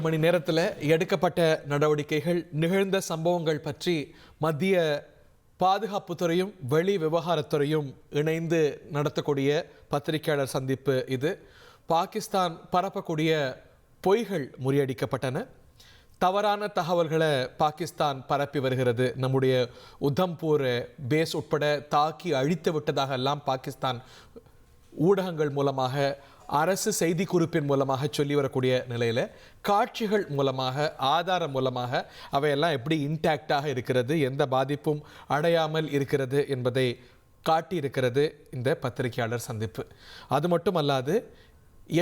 மணி நேரத்தில் எடுக்கப்பட்ட நடவடிக்கைகள் நிகழ்ந்த சம்பவங்கள் பற்றி மத்திய பாதுகாப்புத்துறையும் வெளி விவகாரத்துறையும் இணைந்து நடத்தக்கூடிய பத்திரிகையாளர் சந்திப்பு இது. பாகிஸ்தான் பரப்பக்கூடிய பொய்கள் முறியடிக்கப்பட்டன. தவறான தகவல்களை பாகிஸ்தான் பரப்பி வருகிறது. நம்முடைய உத்தம்பூர் பேஸ் உட்பட தாக்கி அழித்து விட்டதாக எல்லாம் பாகிஸ்தான் ஊடகங்கள் மூலமாக, அரசு செய்தி குறிப்பின் மூலமாக சொல்லி வரக்கூடிய நிலையில் காட்சிகள் மூலமாக, ஆதாரம் மூலமாக அவையெல்லாம் எப்படி இன்டாக்டாக இருக்கிறது, எந்த பாதிப்பும் அடையாமல் இருக்கிறது என்பதை காட்டியிருக்கிறது இந்த பத்திரிகையாளர் சந்திப்பு. அது மட்டுமல்லாது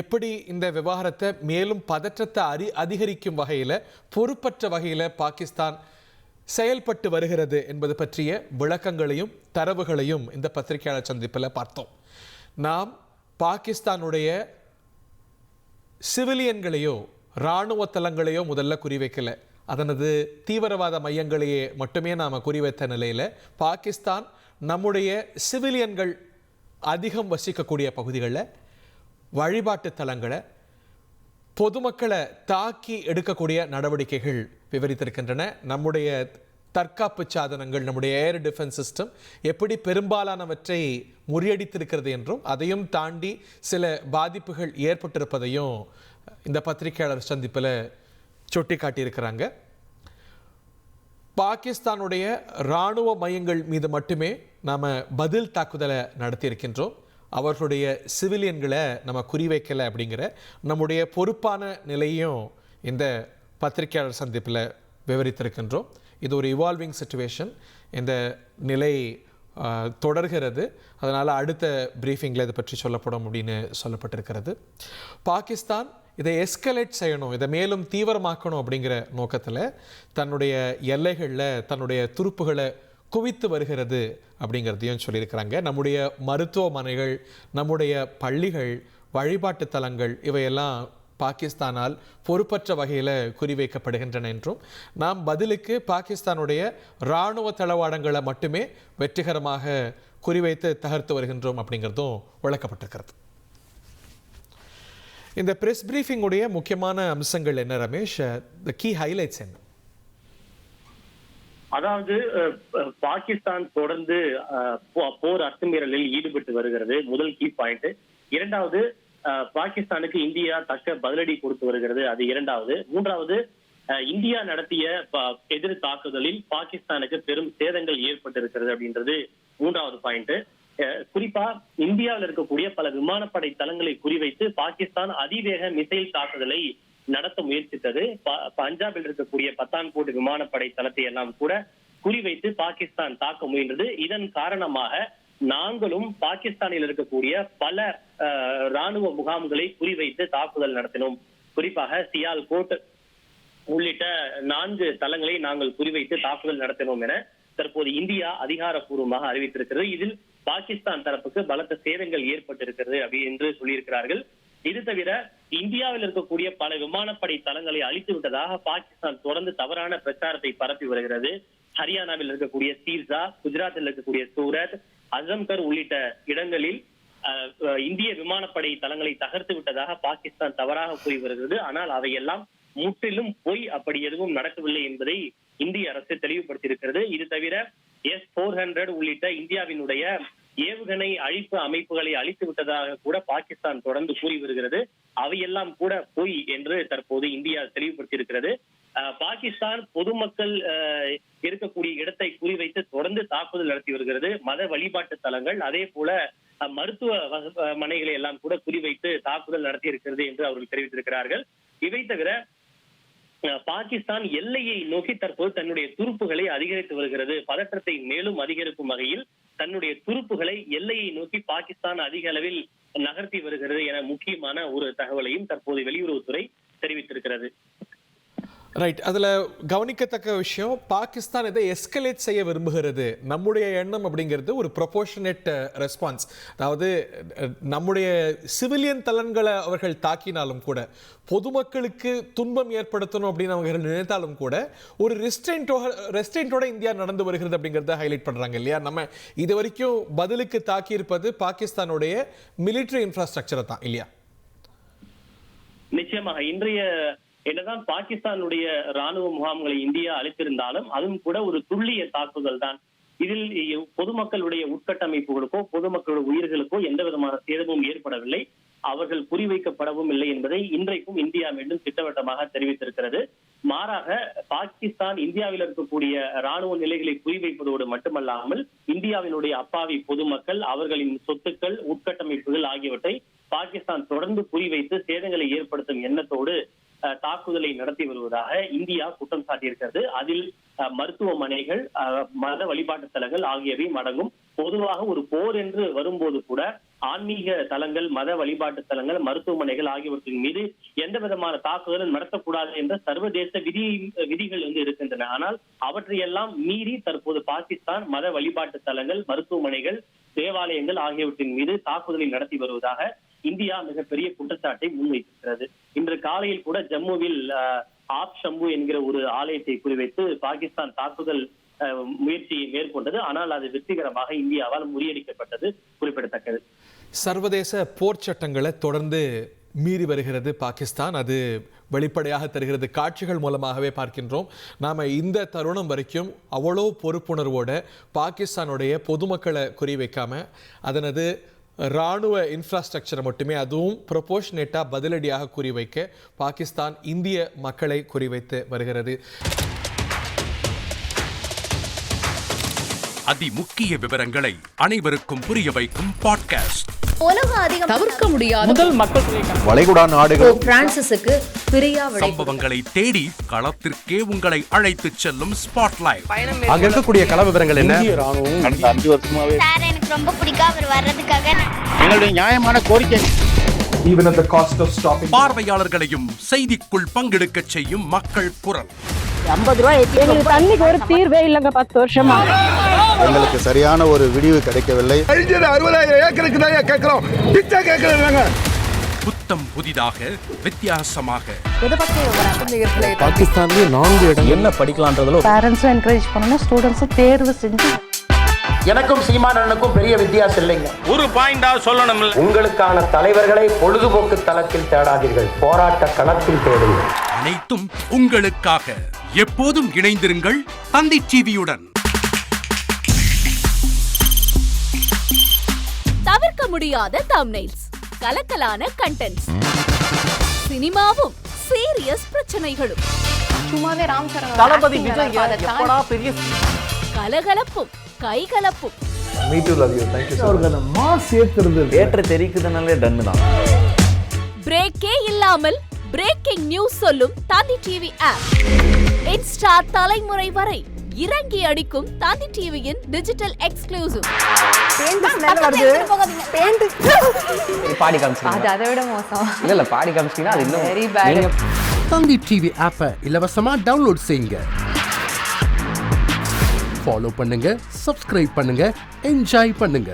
எப்படி இந்த விவகாரத்தை மேலும் பதற்றத்தை அதிகரிக்கும் வகையில், பொறுப்பற்ற வகையில் பாகிஸ்தான் செயல்பட்டு வருகிறது என்பது பற்றிய விளக்கங்களையும் தரவுகளையும் இந்த பத்திரிகையாளர் சந்திப்பில் பார்த்தோம். நாம் பாகிஸ்தானுடைய சிவிலியன்களையோ இராணுவ தளங்களையோ முதல்ல குறிவைக்கல, அதனது தீவிரவாத மையங்களையே மட்டுமே நாம் குறிவைத்த நிலையில் பாகிஸ்தான் நம்முடைய சிவிலியன்கள் அதிகம் வசிக்கக்கூடிய பகுதிகளில் வழிபாட்டு தலங்களை, பொதுமக்களை தாக்கி எடுக்கக்கூடிய நடவடிக்கைகள் விவரித்திருக்கின்றன. நம்முடைய தற்காப்பு சாதனங்கள், நம்முடைய ஏர் டிஃபென்ஸ் சிஸ்டம் எப்படி பெரும்பாலானவற்றை முறியடித்திருக்கிறது என்றும், அதையும் தாண்டி சில பாதிப்புகள் ஏற்பட்டிருப்பதையும் இந்த பத்திரிகையாளர் சந்திப்பில் சுட்டி காட்டியிருக்கிறாங்க. பாகிஸ்தானுடைய இராணுவ மையங்கள் மீது மட்டுமே நாம் பதில் தாக்குதலை நடத்தியிருக்கின்றோம். அவர்களுடைய சிவிலியன்களை நம்ம குறிவைக்கலை அப்படிங்கிற நம்முடைய பொறுப்பான நிலையும் இந்த பத்திரிகையாளர் சந்திப்பில் விவரித்திருக்கின்றோம். இது ஒரு இவால்விங் சிச்சுவேஷன். இந்த நிலை தொடர்கிறது. அதனால் அடுத்த பிரீஃபிங்கில் இதை பற்றி சொல்லப்படும் அப்படின்னு சொல்லப்பட்டிருக்கிறது. பாகிஸ்தான் இதை எஸ்கலேட் செய்யணும், இதை மேலும் தீவிரமாக்கணும் அப்படிங்கிற நோக்கத்தில் தன்னுடைய எல்லைகளில் தன்னுடைய துருப்புகளை குவித்து வருகிறது அப்படிங்கிறதையும் சொல்லியிருக்கிறாங்க. நம்முடைய மருத்துவமனைகள், நம்முடைய பள்ளிகள், வழிபாட்டு தலங்கள் இவையெல்லாம் பாகிஸ்தானால் பொறுப்பற்ற வகையில் குறிவைக்கப்படுகின்றன என்றும், நாம் பதிலுக்கு பாகிஸ்தானுடைய இராணுவ தளவாடங்களை மட்டுமே வெற்றிகரமாக குறிவைத்து தகர்த்து வருகின்றோம் அப்படிங்கிறதும் விளக்கப்பட்டிருக்கிறது. இந்த பிரஸ் பிரீஃபிங்குடைய முக்கியமான அம்சங்கள் என்ன ரமேஷ்? தி கீ ஹைலைட்ஸ் என்ன? அதாவது பாகிஸ்தான் தொடர்ந்து போர் அத்துமீறலில் ஈடுபட்டு வருகிறது, முதல் கீ பாயிண்ட். இரண்டாவது, பாகிஸ்தானுக்கு இந்தியா தக்க பதிலடி கொடுத்து வருகிறது, அது இரண்டாவது. மூன்றாவது, இந்தியா நடத்திய எதிர் தாக்குதலில் பாகிஸ்தானுக்கு பெரும் சேதங்கள் ஏற்பட்டிருக்கிறது அப்படின்றது மூன்றாவது பாயிண்ட். குறிப்பா இந்தியாவில் இருக்கக்கூடிய பல விமானப்படை தளங்களை குறிவைத்து பாகிஸ்தான் அதிவேக மிசைல் தாக்குதலை நடத்த முயற்சித்தது. பஞ்சாபில் இருக்கக்கூடிய பத்தான்கோட் விமானப்படை தளத்தை எல்லாம் கூட குறிவைத்து பாகிஸ்தான் தாக்க முயன்றது. இதன் காரணமாக நாங்களும் பாகிஸ்தானில் இருக்கக்கூடிய பல ராணுவ முகாம்களை குறிவைத்து தாக்குதல் நடத்தினோம். குறிப்பாக சியால்கோட் உள்ளிட்ட 4 தளங்களை நாங்கள் குறிவைத்து தாக்குதல் நடத்தினோம் என தற்போது இந்தியா அதிகாரப்பூர்வமாக அறிவித்திருக்கிறது. இதில் பாகிஸ்தான் தரப்புக்கு பலத்த சேதங்கள் ஏற்பட்டிருக்கிறது அப்படி என்று சொல்லியிருக்கிறார்கள். இது தவிர இந்தியாவில் இருக்கக்கூடிய பல விமானப்படை தளங்களை அழித்து விட்டதாக பாகிஸ்தான் தொடர்ந்து தவறான பிரச்சாரத்தை பரப்பி வருகிறது. ஹரியானாவில் இருக்கக்கூடிய சீர்சா, குஜராத்தில் இருக்கக்கூடிய சூரத், அசம்கர் உள்ளிட்ட இடங்களில் இந்திய விமானப்படை தளங்களை தகர்த்து விட்டதாக பாகிஸ்தான் தவறாக கூறி வருகிறது. ஆனால் அவையெல்லாம் முற்றிலும் பொய், அப்படி எதுவும் நடக்கவில்லை என்பதை இந்திய அரசு தெளிவுபடுத்தியிருக்கிறது. இது தவிர S-400 உள்ளிட்ட இந்தியாவினுடைய ஏவுகணை அழிப்பு அமைப்புகளை அழித்து விட்டதாக கூட பாகிஸ்தான் தொடர்ந்து கூறி வருகிறது. அவையெல்லாம் கூட பொய் என்று தற்போது இந்தியா தெளிவுபடுத்தியிருக்கிறது. பாகிஸ்தான் பொதுமக்கள் இருக்கக்கூடிய இடத்தை குறிவைத்து தொடர்ந்து தாக்குதல் நடத்தி வருகிறது. மத வழிபாட்டு தலங்கள், அதே போல மருத்துவ மனைகளை எல்லாம் கூட குறிவைத்து தாக்குதல் நடத்தி இருக்கிறது என்று அவர்கள் தெரிவித்திருக்கிறார்கள். இவை தவிர பாகிஸ்தான் எல்லையை நோக்கி தற்போது தன்னுடைய துருப்புகளை அதிகரித்து வருகிறது. பதற்றத்தை மேலும் அதிகரிக்கும் வகையில் தன்னுடைய துருப்புகளை எல்லையை நோக்கி பாகிஸ்தான் அதிக அளவில் நகர்த்தி வருகிறது என முக்கியமான ஒரு தகவலையும் தற்போது வெளியுறவுத்துறை தெரிவித்திருக்கிறது. ரைட். அதில் கவனிக்கத்தக்க விஷயம், பாகிஸ்தான் இதை எஸ்கலேட் செய்ய விரும்புகிறது. நம்முடைய எண்ணம் அப்படிங்கிறது ஒரு ப்ரொபோர்ஷனேட் ரெஸ்பான்ஸ். அதாவது நம்முடைய சிவிலியன் தளங்களை அவர்கள் தாக்கினாலும் கூட, பொதுமக்களுக்கு துன்பம் ஏற்படுத்தணும் அப்படின்னு அவர்கள் நினைத்தாலும் கூட, ஒரு ரெஸ்ட்ரெயின்டோட இந்தியா நடந்து வருகிறது அப்படிங்கிறத ஹைலைட் பண்ணுறாங்க இல்லையா? நம்ம இது வரைக்கும் பதிலுக்கு தாக்கியிருப்பது பாகிஸ்தானுடைய மிலிட்ரி இன்ஃப்ராஸ்ட்ரக்சரை தான் இல்லையா? நிச்சயமாக இன்றைய என்னதான் பாகிஸ்தானுடைய ராணுவ முகாம்களை இந்தியா அளித்திருந்தாலும் அதுவும் கூட ஒரு துல்லிய தாக்குதல் தான். இதில் பொதுமக்களுடைய உட்கட்டமைப்புகளுக்கோ பொதுமக்களுடைய உயிர்களுக்கோ எந்த விதமான சேதமும் ஏற்படவில்லை, அவர்கள் குறிவைக்கப்படவும் இல்லை என்பதை இன்றைக்கும் இந்தியா மீண்டும் திட்டவட்டமாக தெரிவித்திருக்கிறது. மாறாக பாகிஸ்தான் இந்தியாவில் இருக்கக்கூடிய ராணுவ நிலைகளை குறிவைப்பதோடு மட்டுமல்லாமல் இந்தியாவினுடைய அப்பாவி பொதுமக்கள், அவர்களின் சொத்துக்கள், உட்கட்டமைப்புகள் ஆகியவற்றை பாகிஸ்தான் தொடர்ந்து குறிவைத்து சேதங்களை ஏற்படுத்தும் எண்ணத்தோடு தாக்குதலை நடத்தி வருவதாக இந்தியா குற்றம் சாட்டியிருக்கிறது. அதில் மருத்துவமனைகள், மத வழிபாட்டு தலங்கள் ஆகியவை அடங்கும். பொதுவாக ஒரு போர் என்று வரும்போது கூட ஆன்மீக தலங்கள், மத வழிபாட்டு தலங்கள், மருத்துவமனைகள் ஆகியவற்றின் மீது எந்த விதமான தாக்குதலும் நடத்தக்கூடாது என்ற சர்வதேச விதிகள் இருக்கின்றன. ஆனால் அவற்றையெல்லாம் மீறி தற்போது பாகிஸ்தான் மத வழிபாட்டு தலங்கள், மருத்துவமனைகள், தேவாலயங்கள் ஆகியவற்றின் மீது தாக்குதலை நடத்தி வருவதாக இந்தியா மிகப்பெரிய குற்றச்சாட்டை முன்வைத்திருக்கிறது. இன்று காலையில் கூட ஜம்முவில் ஆப் ஷம்பு என்கிற ஒரு ஆலயத்தை குறிவைத்து பாகிஸ்தான் தாக்குதல் முயற்சியை மேற்கொண்டது. ஆனால் அது வெற்றிகரமாக இந்தியாவால் முறியடிக்கப்பட்டது குறிப்பிடத்தக்கது. சர்வதேச போர் சட்டங்களை தொடர்ந்து மீறி வருகிறது பாகிஸ்தான். அது வெளிப்படையாக தருகிறது, காட்சிகள் மூலமாகவே பார்க்கின்றோம். நாம் இந்த தருணம் வரைக்கும் அவ்வளோ பொறுப்புணர்வோட பாகிஸ்தானுடைய பொதுமக்களை குறிவைக்காம அதனது இராணுவ இன்ஃப்ராஸ்ட்ரக்சரை மட்டுமே, அதுவும் ப்ரொபோர்ஷனேட்டாக பதிலடியாக குறிவைக்க பாகிஸ்தான் இந்திய மக்களை குறிவைத்து வருகிறது. அதிமுக்கிய விவரங்களை அனைவருக்கும் புரிய வைக்கும் பாட்காஸ்ட். தவிர்க்க முடியாத முதல் மக்கள் வளைகுடா நாடுகள் பிரான்சிஸுக்கு பிரியா சம்பவங்களை தேடி களத்திற்கே உங்களை அழைத்து செல்லும் ஸ்பாட்லைட். அங்க இருக்கக்கூடிய கள விவரங்கள் என்ன? கடந்த 5 வருஷமாவே சார் எனக்கு ரொம்ப பிடிக்கும் அவர் வர்றதுக்காக. எங்களுடைய நியாயமான கோரிக்கை. Even at the cost of stopping. பார்வையாளர்களையும் செய்திக்குள் பங்கெடுக்க செய்யும் மக்கள் குரல். 50 ரூபாய் எங்களுக்கு தண்ணிக்கு ஒரு தீர்வே இல்லைங்க 10 வருஷமா. எங்களுக்கு சரியான ஒரு விடிவு கிடைக்கவில்லை. 60,000 ஏக்கருக்கு தான் கேட்கிறோம், பிச்சை கேட்கறாங்க. புத்தம் புதிதாக, வித்தியாசமாக பாகிஸ்தான்ல 4 இடம் என்ன படிக்கலாம்ன்றதுல பேரண்ட்ஸும் என்கரேஜ் பண்ணணும், ஸ்டூடெண்ட்ஸும் தேர்வு செஞ்சு. எனக்கும் சீமானனுக்கும் பெரிய வித்தியாசம் இல்லைங்க. ஒரு பாயிண்டா சொல்லணும். உங்களுக்கான தலைவர்களை பொழுதுபோக்கு தளத்தில் தேடாதீர்கள், போராட்ட களத்தில் தேடுங்கள். அனைத்தும் உங்களுக்காக. எப்போதும் இணைந்திருங்கள் தந்தி டிவியுடன். தவிர்க்க முடியாத தம்ப்நெயில்ஸ், கலக்கலான கண்டென்ட்ஸ், சினிமாவும் சீரியஸ் பிரச்சனைகளும், சும்மாவே ராம்சரண் தளபதி விஜய் எப்படா பெரிய கலகலப்பும் கைகலப்பும். Me too love you. Thank you அவர்களை மாஸ் ஏத்துறது தேட்டர் தெரிக்குதுனாலே டன்னு தான். பிரேக்கே இல்லாமல் பிரேக்கிங் நியூஸ் சொல்லும் தந்தி டிவி ஆப். இன்ஸ்டா தலைமுறை வரை இறங்கி அடிக்கும் தந்தி டிவியின் டிஜிட்டல் எக்ஸ்க்ளூசிவ். பாடி காமிச்சு அது அதை விட மோசம். இல்ல பாடி காமிச்சிங்கன்னா அது இன்னும் வெரி பேட். தந்தி டிவி ஆப்பை இலவசமா டவுன்லோட் செய்யுங்க. ஃபாலோ பண்ணுங்க, சப்ஸ்கிரைப் பண்ணுங்க, என்ஜாய் பண்ணுங்க.